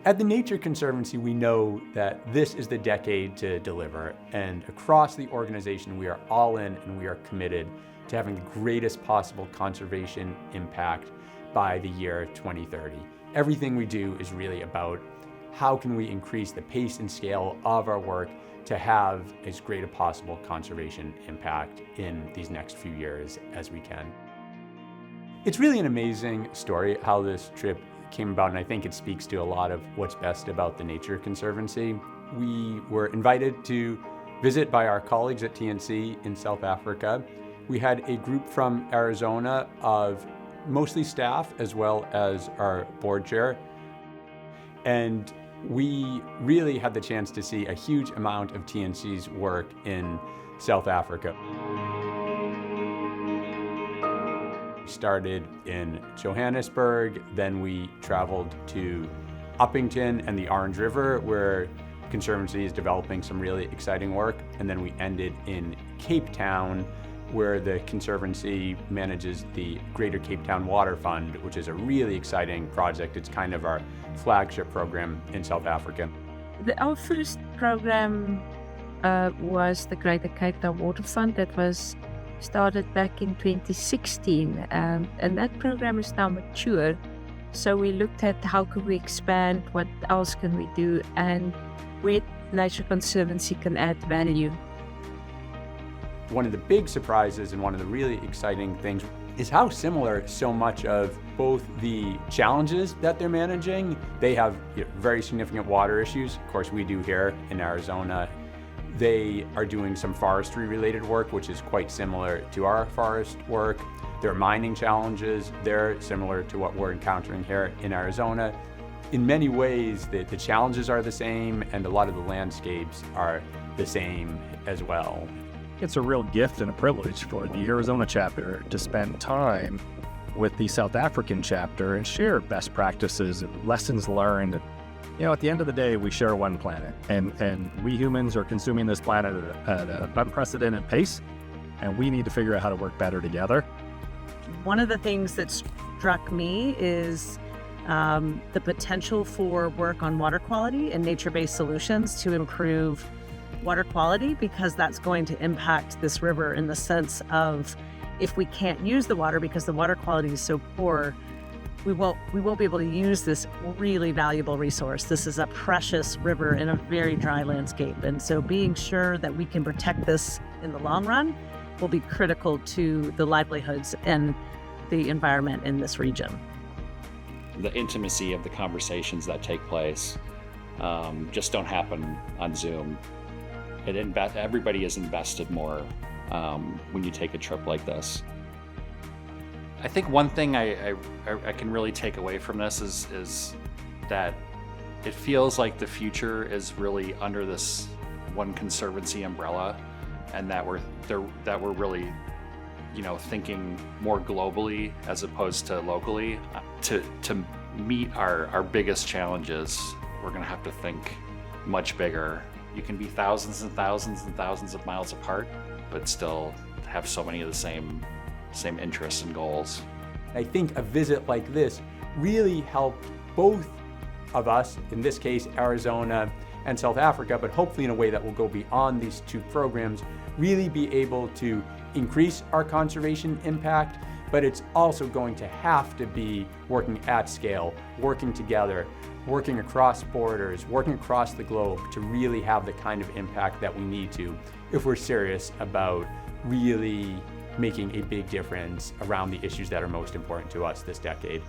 At the Nature Conservancy, we know that this is the decade to deliver, and across the organization, we are all in and we are committed to having the greatest possible conservation impact by the year 2030. Everything we do is really about how can we increase the pace and scale of our work to have as great a possible conservation impact in these next few years as we can. It's really an amazing story how this trip came about, and I think it speaks to a lot of what's best about the Nature Conservancy. We were invited to visit by our colleagues at TNC in South Africa. We had a group from Arizona of mostly staff as well as our board chair. And we really had the chance to see a huge amount of TNC's work in South Africa. We started in Johannesburg, then we traveled to Uppington and the Orange River, where Conservancy is developing some really exciting work. And then we ended in Cape Town, where the Conservancy manages the Greater Cape Town Water Fund, which is a really exciting project. It's kind of our flagship program in South Africa. Our first program was the Greater Cape Town Water Fund that was started back in 2016, and that program is now mature. So we looked at how could we expand, what else can we do, and where Nature Conservancy can add value. One of the big surprises and one of the really exciting things is how similar so much of both the challenges that they're managing. They have very significant water issues. Of course, we do here in Arizona. They are doing some forestry related work, which is quite similar to our forest work. There are mining challenges. They're similar to what we're encountering here in Arizona. In many ways, the challenges are the same, and a lot of the landscapes are the same as well. It's a real gift and a privilege for the Arizona chapter to spend time with the South African chapter and share best practices and lessons learned. At the end of the day, we share one planet, and we humans are consuming this planet at an unprecedented pace, and we need to figure out how to work better together. One of the things that struck me is the potential for work on water quality and nature-based solutions to improve water quality, because that's going to impact this river in the sense of if we can't use the water because the water quality is so poor, we won't be able to use this really valuable resource. This is a precious river in a very dry landscape. And so being sure that we can protect this in the long run will be critical to the livelihoods and the environment in this region. The intimacy of the conversations that take place just don't happen on Zoom. Everybody is invested more when you take a trip like this. I think one thing I can really take away from this is that it feels like the future is really under this one conservancy umbrella, and that we're really, thinking more globally as opposed to locally. To meet our biggest challenges, we're going to have to think much bigger. You can be thousands and thousands and thousands of miles apart, but still have so many of the same interests and goals. I think a visit like this really helped both of us, in this case Arizona and South Africa, but hopefully in a way that will go beyond these two programs, really be able to increase our conservation impact. But it's also going to have to be working at scale, working together, working across borders, working across the globe to really have the kind of impact that we need to if we're serious about really making a big difference around the issues that are most important to us this decade.